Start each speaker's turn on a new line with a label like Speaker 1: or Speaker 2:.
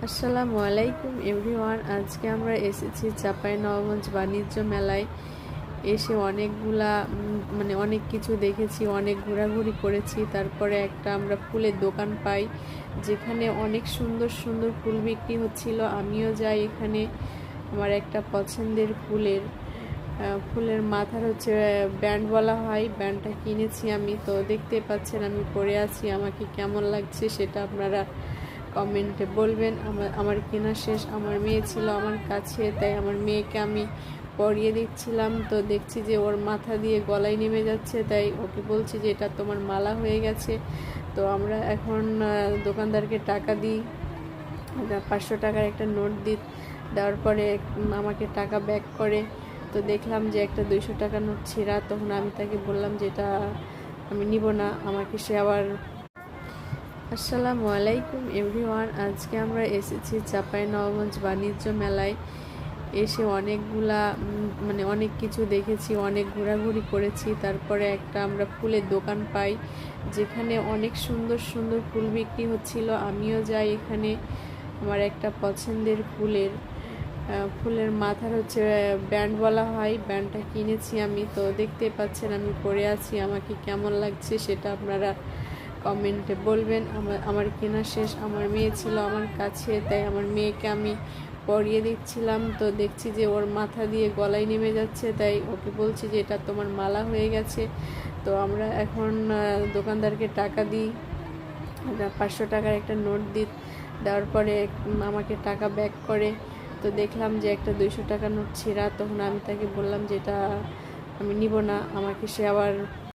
Speaker 1: আসসালামু আলাইকুম এভরিওয়ান। আজকে আমরা এসেছি চাঁপাইনবাবগঞ্জ বাণিজ্য মেলায়। এসে অনেকগুলা অনেক কিছু দেখেছি, অনেক ঘোরাঘুরি করেছি। তারপরে একটা আমরা ফুলের দোকান পাই, যেখানে অনেক সুন্দর সুন্দর ফুল বিক্রি হচ্ছিল। আমিও যাই এখানে। আমার একটা পছন্দের ফুলের মাথার ব্যান্ড বলা হয়, ব্যান্ডটা কিনেছি আমি। তো দেখতে পাচ্ছেন আমি পরে আছি, আমাকে কেমন লাগছে সেটা আপনারা কমেন্টে বলবেন। আমার কেনা শেষ, আমার মেয়ে ছিল আমার কাছে, তাই আমার মেয়েকে আমি পরিয়ে দিচ্ছিলাম। তো দেখছি যে ওর মাথা দিয়ে গলায় নেমে যাচ্ছে, তাই ওকে বলছি যে এটা তোমার মালা হয়ে গেছে। তো আমরা এখন দোকানদারকে টাকা দিই, 500 টাকার একটা নোট দেওয়ার পরে আমাকে টাকা ব্যাক করে। তো দেখলাম যে একটা 200 টাকার নোট ছেঁড়া। তখন আমি তাকে বললাম যে এটা আমি নিব না। আমাকে সে আবার আসসালামু আলাইকুম এভরিওয়ান। আজকে আমরা এসেছি চাঁপাইনবাবগঞ্জ বাণিজ্য মেলায়। এসে অনেকগুলা অনেক কিছু দেখেছি, অনেক ঘোরাঘুরি করেছি। তারপরে একটা আমরা ফুলের দোকান পাই, যেখানে অনেক সুন্দর সুন্দর ফুল বিক্রি হচ্ছিল। আমিও যাই এখানে। আমার একটা পছন্দের ফুলের মাথার ব্যান্ড বলা হয়, ব্যান্ডটা কিনেছি আমি। তো দেখতে পাচ্ছেন আমি পরে আছি, আমাকে কেমন লাগছে সেটা আপনারা কমেন্টে বলবেন। আমার কেনা শেষ, আমার মেয়ে ছিল আমার কাছে, তাই আমার মেয়েকে আমি পরিয়ে দিচ্ছিলাম। তো দেখছি যে ওর মাথা দিয়ে গলায় নেমে যাচ্ছে, তাই ওকে বলছি যে এটা তোমার মালা হয়ে গেছে। তো আমরা এখন দোকানদারকে টাকা দিই, 500 টাকার একটা নোট দেওয়ার পরে আমাকে টাকা ব্যাক করে। তো দেখলাম যে একটা 200 টাকার নোট ছেঁড়া। তখন আমি তাকে বললাম যে এটা আমি নিব না। আমাকে সে আবার